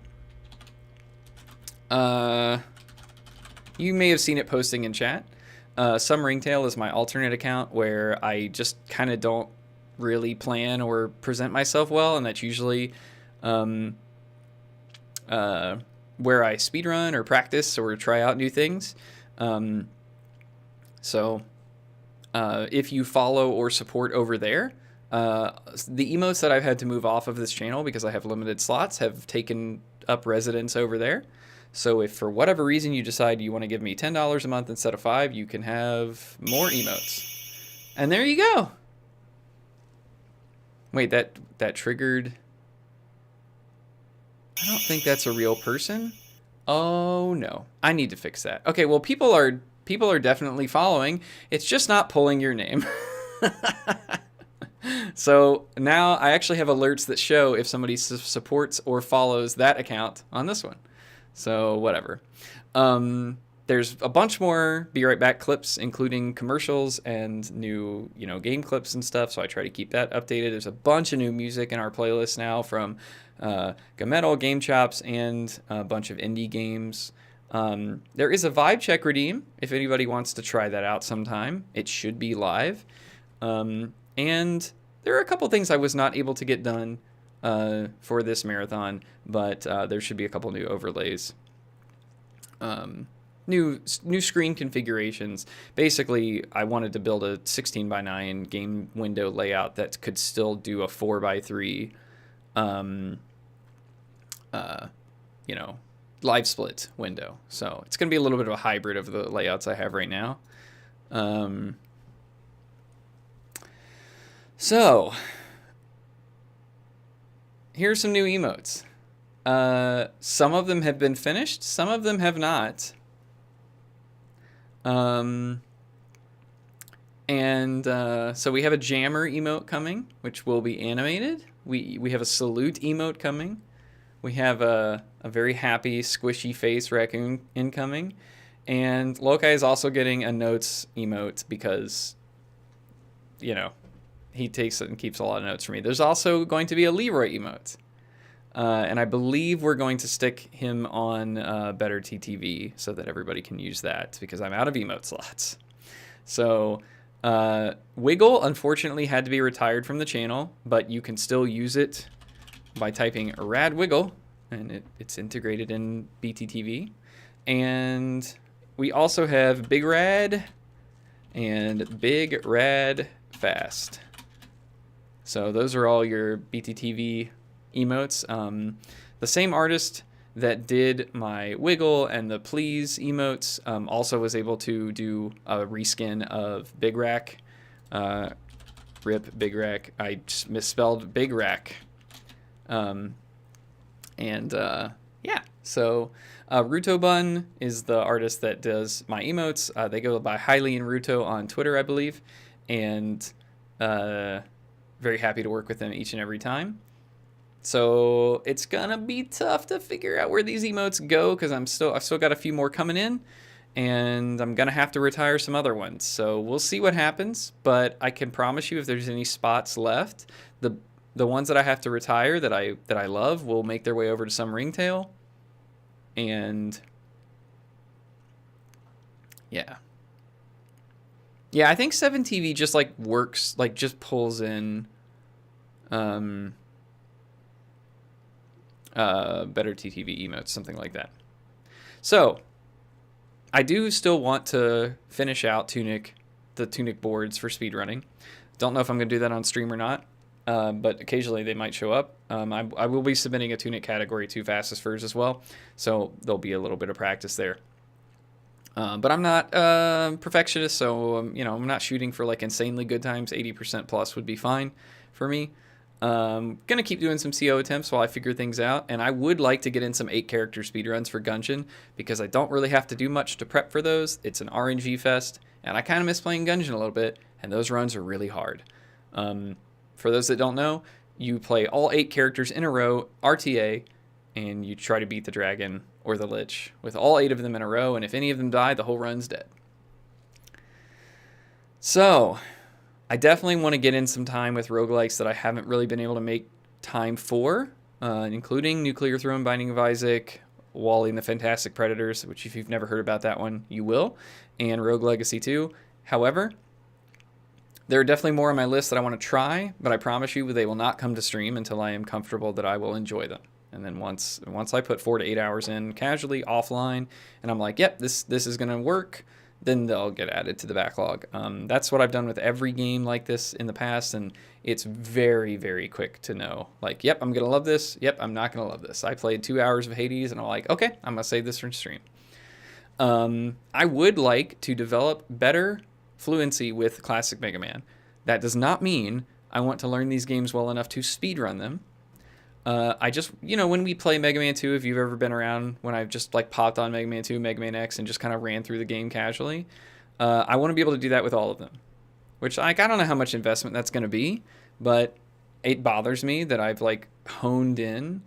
You may have seen it posting in chat. Some Ringtail is my alternate account where I just kind of don't really plan or present myself well, and that's usually where I speedrun or practice or try out new things. So if you follow or support over there, the emotes that I've had to move off of this channel because I have limited slots have taken up residence over there. So if for whatever reason you decide you want to give me $10 a month instead of 5, you can have more emotes. And there you go. Wait, that triggered. I don't think that's a real person. Oh no, I need to fix that. Okay, well people are definitely following. It's just not pulling your name. So now I actually have alerts that show if somebody supports or follows that account on this one. So whatever. There's a bunch more Be Right Back clips, including commercials and new, game clips and stuff. So I try to keep that updated. There's a bunch of new music in our playlist now from Gametal, Game Chops, and a bunch of indie games. There is a vibe check redeem if anybody wants to try that out sometime. It should be live. And there are a couple things I was not able to get done for this marathon, but there should be a couple new overlays. New screen configurations. Basically, I wanted to build a 16:9 game window layout that could still do a 4:3, live split window. So it's going to be a little bit of a hybrid of the layouts I have right now. So here's some new emotes. Some of them have been finished, some of them have not. So we have a jammer emote coming, which will be animated. We have a salute emote coming. We have a very happy, squishy face raccoon incoming. And Lokai is also getting a notes emote because, he takes it and keeps a lot of notes for me. There's also going to be a Leroy emote. And I believe we're going to stick him on Better TTV so that everybody can use that because I'm out of emote slots. So Wiggle, unfortunately, had to be retired from the channel, but you can still use it by typing Rad Wiggle, and it's integrated in BTTV. And we also have Big Rad and Big Rad Fast. So those are all your BTTV emotes. The same artist that did my Wiggle and the Please emotes also was able to do a reskin of Big Rack. Rip Big Rack. I just misspelled Big Rack. So Ruto Bun is the artist that does my emotes. They go by Hailey and Ruto on Twitter, I believe. And very happy to work with them each and every time. So it's gonna be tough to figure out where these emotes go because I've still got a few more coming in, and I'm gonna have to retire some other ones. So we'll see what happens. But I can promise you, if there's any spots left, the ones that I have to retire that I love will make their way over to some ringtail, and yeah, I think 7TV just works, just pulls in Better TTV emotes, something like that. So I do still want to finish out the Tunic boards for speedrunning. Don't know if I'm going to do that on stream or not, but occasionally they might show up. I will be submitting a Tunic Category 2 fastest first as well, so there'll be a little bit of practice there. But I'm not a perfectionist, so I'm not shooting for insanely good times. 80% plus would be fine for me. Gonna keep doing some CO attempts while I figure things out, and I would like to get in some 8-character speedruns for Gungeon because I don't really have to do much to prep for those. It's an RNG fest, and I kind of miss playing Gungeon a little bit, and those runs are really hard. For those that don't know, you play all 8 characters in a row, RTA, and you try to beat the dragon or the lich with all 8 of them in a row, and if any of them die, the whole run's dead. So I definitely want to get in some time with roguelikes that I haven't really been able to make time for, including Nuclear Throne, Binding of Isaac, Wally and the Fantastic Predators, which if you've never heard about that one, you will, and Rogue Legacy 2. However, there are definitely more on my list that I want to try, but I promise you they will not come to stream until I am comfortable that I will enjoy them. And then once I put 4 to 8 hours in casually offline, and I'm like, yep, this is going to work, then they'll get added to the backlog. That's what I've done with every game like this in the past, and it's very, very quick to know, like, yep, I'm going to love this. Yep, I'm not going to love this. I played 2 hours of Hades, and I'm like, okay, I'm going to save this for stream. I would like to develop better fluency with classic Mega Man. That does not mean I want to learn these games well enough to speedrun them. I just, when we play Mega Man 2, if you've ever been around, when I've just like popped on Mega Man 2, Mega Man X, and just kind of ran through the game casually, I want to be able to do that with all of them. Which, I don't know how much investment that's going to be, but it bothers me that I've like honed in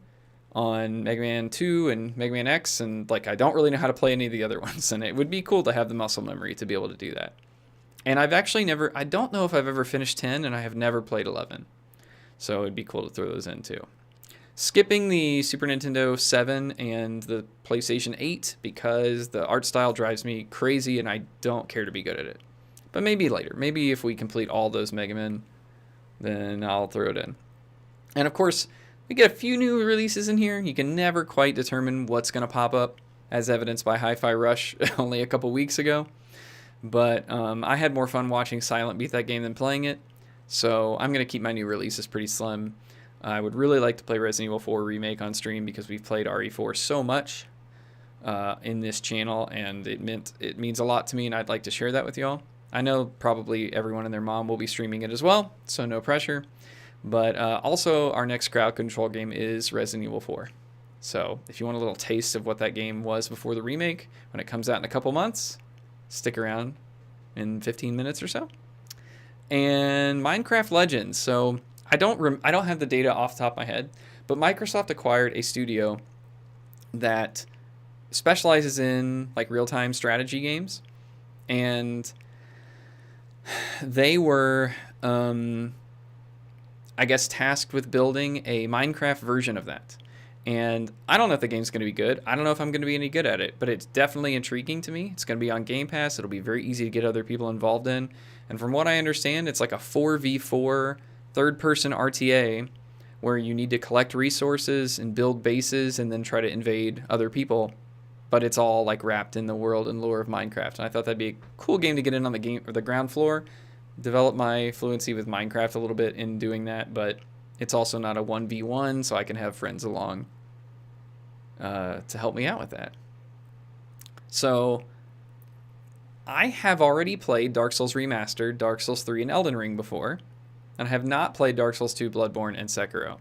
on Mega Man 2 and Mega Man X, and like I don't really know how to play any of the other ones, and it would be cool to have the muscle memory to be able to do that. And I've actually I don't know if I've ever finished 10, and I have never played 11. So it'd be cool to throw those in too. Skipping the Super Nintendo 7 and the PlayStation 8 because the art style drives me crazy and I don't care to be good at it. But maybe later. Maybe if we complete all those Mega Men, then I'll throw it in. And of course, we get a few new releases in here. You can never quite determine what's going to pop up, as evidenced by Hi-Fi Rush only a couple weeks ago. But I had more fun watching Silent beat that game than playing it. So I'm going to keep my new releases pretty slim. I would really like to play Resident Evil 4 Remake on stream because we've played RE4 so much in this channel, and it means a lot to me, and I'd like to share that with y'all. I know probably everyone and their mom will be streaming it as well, so no pressure. But also, our next crowd control game is Resident Evil 4. So if you want a little taste of what that game was before the remake, when it comes out in a couple months, stick around in 15 minutes or so. And Minecraft Legends. So I don't have the data off the top of my head, but Microsoft acquired a studio that specializes in like real-time strategy games, and they were I guess tasked with building a Minecraft version of that. And I don't know if the game's going to be good. I don't know if I'm going to be any good at it, but it's definitely intriguing to me. It's going to be on Game Pass. It'll be very easy to get other people involved in. And from what I understand, it's like a 4v4 third-person RTA where you need to collect resources and build bases and then try to invade other people. But it's all like wrapped in the world and lore of Minecraft. And I thought that'd be a cool game to get in on the ground floor, develop my fluency with Minecraft a little bit in doing that, but it's also not a 1v1, so I can have friends along to help me out with that. So I have already played Dark Souls Remastered, Dark Souls 3, and Elden Ring before, and I have not played Dark Souls 2, Bloodborne, and Sekiro.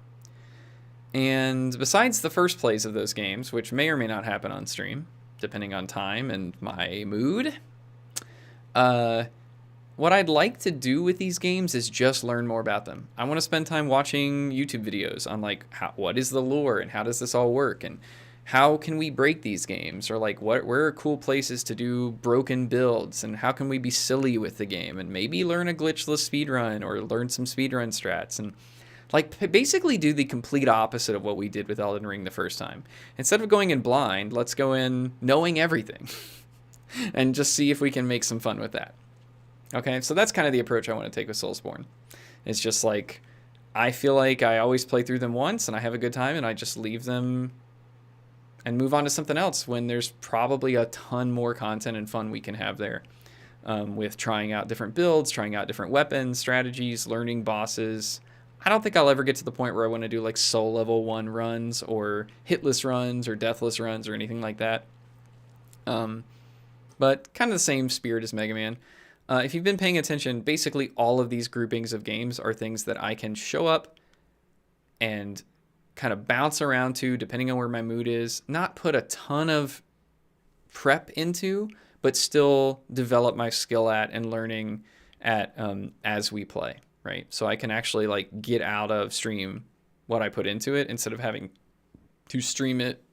And besides the first plays of those games, which may or may not happen on stream, depending on time and my mood, what I'd like to do with these games is just learn more about them. I want to spend time watching YouTube videos on like what is the lore and how does this all work and how can we break these games, or like where are cool places to do broken builds and how can we be silly with the game and maybe learn a glitchless speedrun or learn some speedrun strats and like basically do the complete opposite of what we did with Elden Ring the first time. Instead of going in blind, let's go in knowing everything and just see if we can make some fun with that. Okay, so that's kind of the approach I want to take with Soulsborne. It's just like, I feel like I always play through them once and I have a good time and I just leave them and move on to something else when there's probably a ton more content and fun we can have there with trying out different builds, trying out different weapons, strategies, learning bosses. I don't think I'll ever get to the point where I want to do like soul level 1 runs or hitless runs or deathless runs or anything like that. But kind of the same spirit as Mega Man. If you've been paying attention, basically all of these groupings of games are things that I can show up and kind of bounce around to depending on where my mood is, not put a ton of prep into, but still develop my skill at and learning at as we play, right? So I can actually like get out of stream what I put into it instead of having to stream it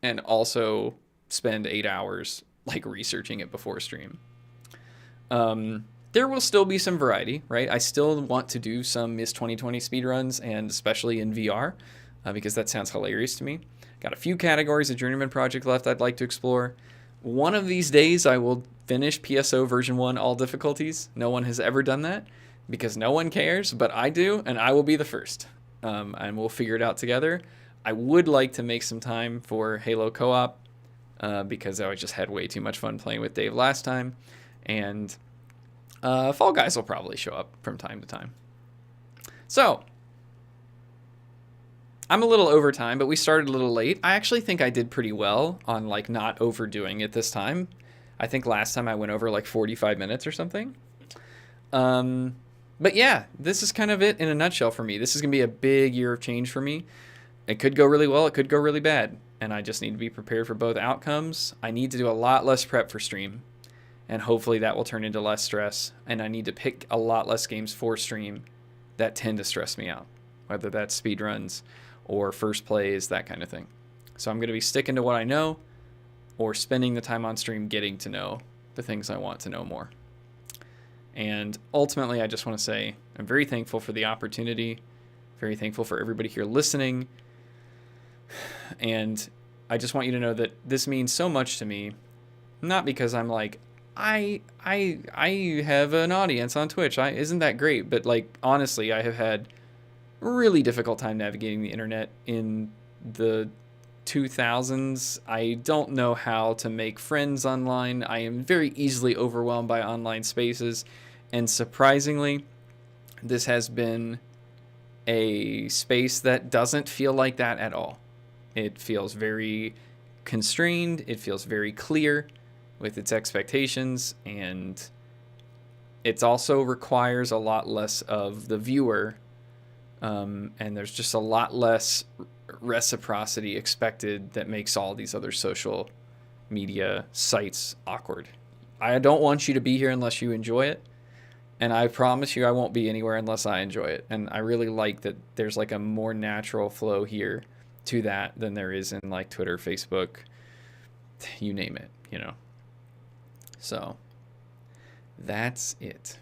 and also spend 8 hours like researching it before stream. There will still be some variety, right? I still want to do some Miss 2020 speedruns, and especially in VR, because that sounds hilarious to me. Got a few categories of Journeyman Project left I'd like to explore. One of these days I will finish PSO version 1 all difficulties. No one has ever done that because no one cares, but I do, and I will be the first. And we'll figure it out together. I would like to make some time for Halo co-op. because I just had way too much fun playing with Dave last time. And Fall Guys will probably show up from time to time. So, I'm a little over time, but we started a little late. I actually think I did pretty well on like not overdoing it this time. I think last time I went over like 45 minutes or something. But yeah, this is kind of it in a nutshell for me. This is going to be a big year of change for me. It could go really well, it could go really bad, and I just need to be prepared for both outcomes. I need to do a lot less prep for stream, and hopefully that will turn into less stress, and I need to pick a lot less games for stream that tend to stress me out, whether that's speedruns or first plays, that kind of thing. So I'm going to be sticking to what I know, or spending the time on stream getting to know the things I want to know more. And ultimately, I just want to say I'm very thankful for the opportunity, very thankful for everybody here listening. And I just want you to know that this means so much to me, not because I'm like, I have an audience on Twitch. Isn't that great? But like, honestly, I have had a really difficult time navigating the internet in the 2000s. I don't know how to make friends online. I am very easily overwhelmed by online spaces. And surprisingly, this has been a space that doesn't feel like that at all. It feels very constrained. It feels very clear with its expectations. And it also requires a lot less of the viewer. And there's just a lot less reciprocity expected that makes all these other social media sites awkward. I don't want you to be here unless you enjoy it. And I promise you I won't be anywhere unless I enjoy it. And I really like that there's like a more natural flow here to that than there is in like Twitter, Facebook, you name it, you know. So that's it.